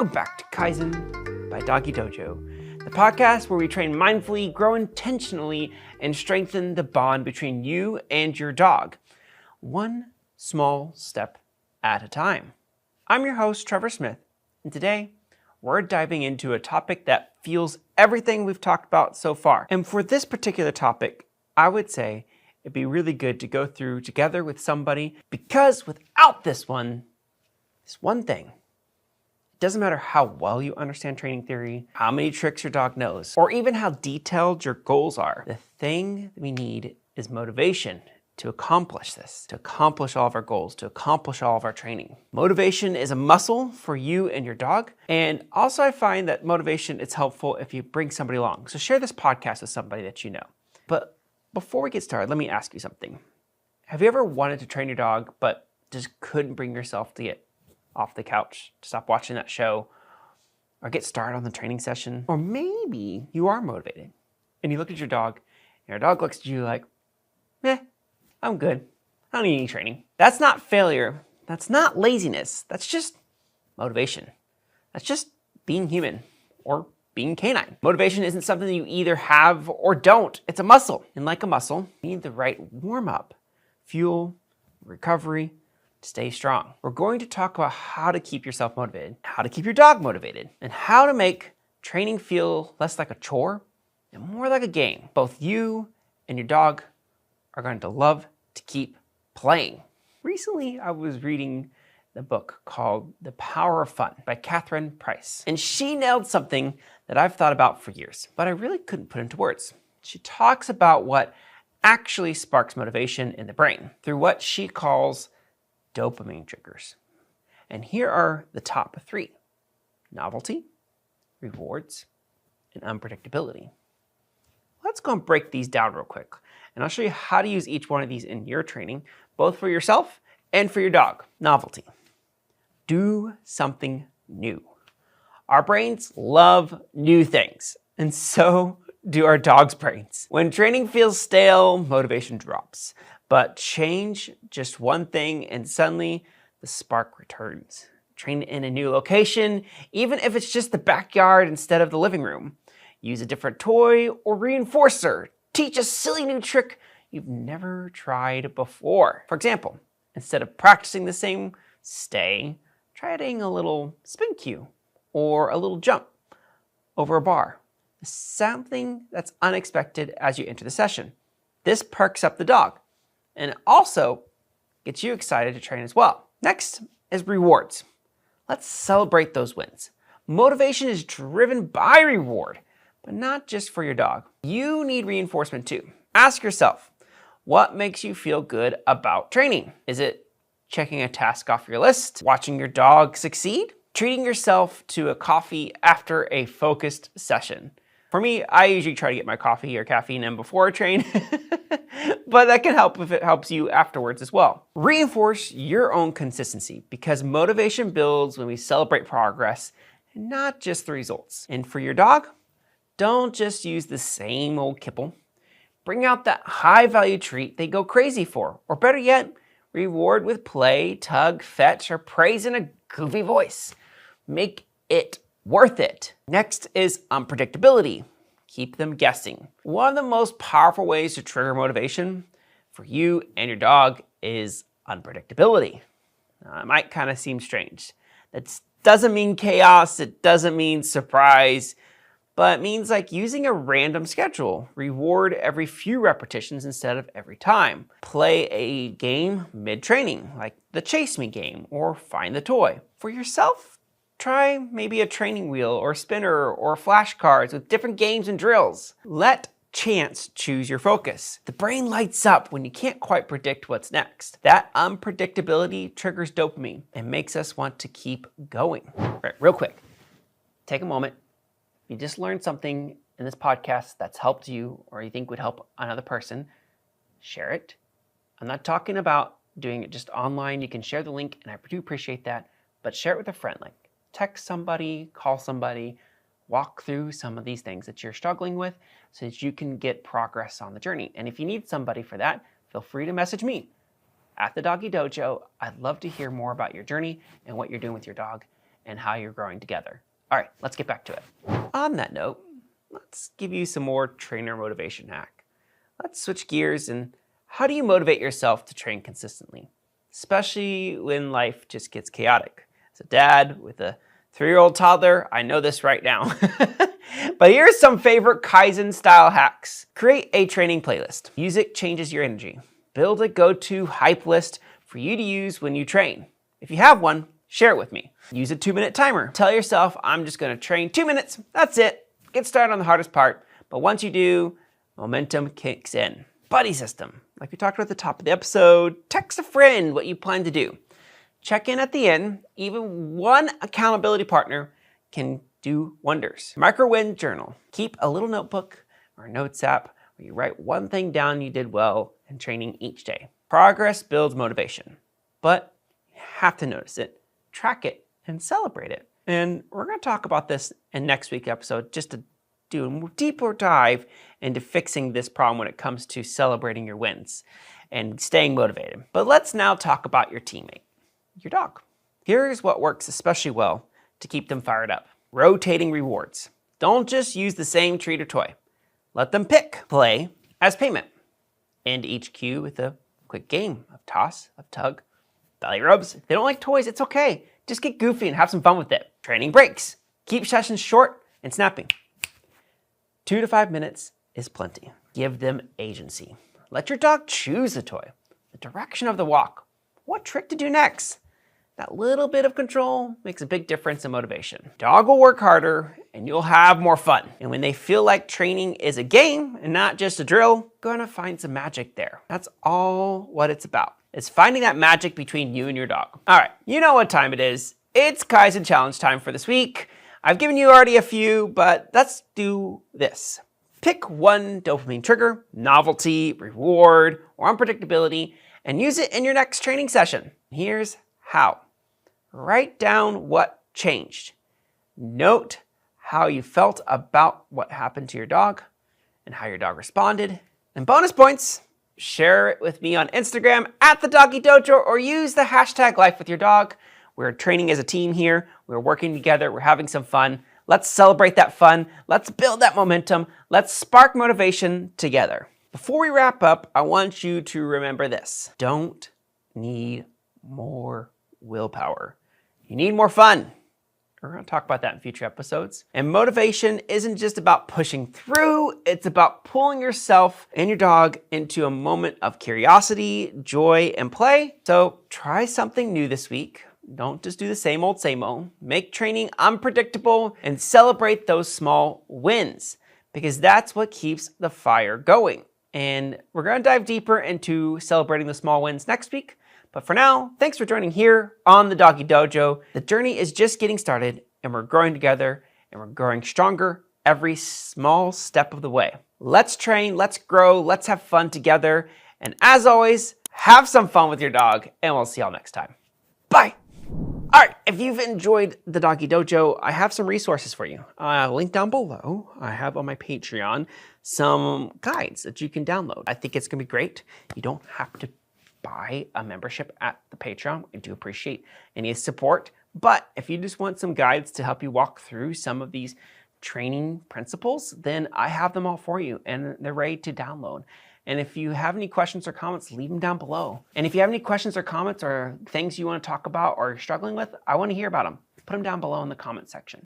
Welcome back to Kaizen by Doggie Dojo, the podcast where we train mindfully, grow intentionally, and strengthen the bond between you and your dog, one small step at a time. I'm your host, Trevor Smith, and today we're diving into a topic that fuels everything we've talked about so far. And for this particular topic, I would say it'd be really good to go through together with somebody, because without this one thing, it doesn't matter how well you understand training theory, how many tricks your dog knows, or even how detailed your goals are. The thing that we need is motivation to accomplish this, to accomplish all of our goals, to accomplish all of our training. Motivation is a muscle for you and your dog. And also I find that motivation is helpful if you bring somebody along. So share this podcast with somebody that you know. But before we get started, let me ask you something. Have you ever wanted to train your dog, but just couldn't bring yourself to get off the couch, to stop watching that show, or get started on the training session? Or maybe you are motivated and you look at your dog and your dog looks at you like, I'm good. I don't need any training. That's not failure. That's not laziness. That's just motivation. That's just being human or being canine. Motivation isn't something that you either have or don't. It's a muscle. And like a muscle, you need the right warm-up, fuel, recovery, to stay strong. We're going to talk about how to keep yourself motivated, how to keep your dog motivated, and how to make training feel less like a chore and more like a game. Both you and your dog are going to love to keep playing. Recently, I was reading the book called The Power of Fun by Catherine Price. And she nailed something that I've thought about for years, but I really couldn't put into words. She talks about what actually sparks motivation in the brain through what she calls dopamine triggers. And here are the top 3: novelty, rewards, and unpredictability. Let's go and break these down real quick. And I'll show you how to use each one of these in your training, both for yourself and for your dog. Novelty. Do something new. Our brains love new things, and so do our dogs' brains. When training feels stale, motivation drops. But change just one thing and suddenly the spark returns. Train in a new location, even if it's just the backyard instead of the living room. Use a different toy or reinforcer. Teach a silly new trick you've never tried before. For example, instead of practicing the same stay, try adding a little spin cue or a little jump over a bar. Something that's unexpected as you enter the session. This perks up the dog and also gets you excited to train as well. Next is rewards. Let's celebrate those wins. Motivation is driven by reward, but not just for your dog. You need reinforcement too. Ask yourself, what makes you feel good about training? Is it checking a task off your list? Watching your dog succeed? Treating yourself to a coffee after a focused session? For me, I usually try to get my coffee or caffeine in before I train, but that can help if it helps you afterwards as well. Reinforce your own consistency, because motivation builds when we celebrate progress and not just the results. And for your dog, don't just use the same old kibble. Bring out that high-value treat they go crazy for. Or better yet, reward with play, tug, fetch, or praise in a goofy voice. Make it worth it. Next is unpredictability. Keep them guessing. One of the most powerful ways to trigger motivation for you and your dog is unpredictability. It might kind of seem strange. That doesn't mean chaos. It doesn't mean surprise. But it means like using a random schedule. Reward every few repetitions instead of every time. Play a game mid-training, like the Chase Me game or Find the Toy. For yourself, try maybe a training wheel or spinner or flashcards with different games and drills. Let chance choose your focus. The brain lights up when you can't quite predict what's next. That unpredictability triggers dopamine and makes us want to keep going. All right, real quick, take a moment. If you just learned something in this podcast that's helped you or you think would help another person, share it. I'm not talking about doing it just online. You can share the link, and I do appreciate that, but share it with a friend. Like text somebody, call somebody, walk through some of these things that you're struggling with so that you can get progress on the journey. And if you need somebody for that, feel free to message me at the Doggie Dojo. I'd love to hear more about your journey and what you're doing with your dog. and how you're growing together. All right, let's get back to it. On that note, let's give you some more trainer motivation hack. Let's switch gears and how do you motivate yourself to train consistently, especially when life just gets chaotic? As a dad with a 3-year-old toddler, I know this right now. But here's some favorite Kaizen style hacks. Create a training playlist. Music changes your energy. Build a go-to hype list for you to use when you train. If you have one, share it with me. Use a 2-minute timer. Tell yourself, I'm just gonna train 2 minutes, that's it. Get started on the hardest part, but once you do, momentum kicks in. Buddy system. Like we talked about at the top of the episode, text a friend what you plan to do. Check in at the end. Even one accountability partner can do wonders. Micro-win journal. Keep a little notebook or notes app where you write one thing down you did well in training each day. Progress builds motivation, but you have to notice it, track it, and celebrate it. And we're going to talk about this in next week's episode just to do a deeper dive into fixing this problem when it comes to celebrating your wins and staying motivated. But let's now talk about your teammate, your dog. Here's what works especially well to keep them fired up. Rotating rewards. Don't just use the same treat or toy. Let them pick play as payment. End each cue with a quick game of toss, of tug, belly rubs. If they don't like toys, it's okay. Just get goofy and have some fun with it. Training breaks. Keep sessions short and snapping. 2 to 5 minutes is plenty. Give them agency. Let your dog choose the toy, the direction of the walk, what trick to do next. That little bit of control makes a big difference in motivation. Dog will work harder and you'll have more fun. And when they feel like training is a game and not just a drill, you're gonna find some magic there. That's all what it's about. It's finding that magic between you and your dog. All right, you know what time it is. It's Kaizen Challenge time for this week. I've given you already a few, but let's do this. Pick one dopamine trigger, novelty, reward, or unpredictability, and use it in your next training session. Here's how. Write down what changed. Note how you felt about what happened to your dog and how your dog responded. And bonus points, share it with me on Instagram at the Doggie Dojo or use the hashtag Life with Your Dog. We're training as a team here. We're working together. We're having some fun. Let's celebrate that fun. Let's build that momentum. Let's spark motivation together. Before we wrap up, I want you to remember this. Don't need more willpower. You need more fun. We're going to talk about that in future episodes. And motivation isn't just about pushing through. It's about pulling yourself and your dog into a moment of curiosity, joy, and play. So try something new this week. Don't just do the same old, same old. Make training unpredictable and celebrate those small wins because that's what keeps the fire going. And we're going to dive deeper into celebrating the small wins next week. But for now, thanks for joining here on the Doggie Dojo. The journey is just getting started and we're growing together and we're growing stronger every small step of the way. Let's train, let's grow, let's have fun together. And as always, have some fun with your dog and we'll see y'all next time. Bye. All right, if you've enjoyed the Doggie Dojo, I have some resources for you. Link down below. I have on my Patreon some guides that you can download. I think it's gonna be great. You don't have to buy a membership at the Patreon. I do appreciate any support, but if you just want some guides to help you walk through some of these training principles, then I have them all for you and they're ready to download. And if you have any questions or comments, leave them down below. And if you have any questions or comments or things you want to talk about or you're struggling with, I want to hear about them. Put them down below in the comment section.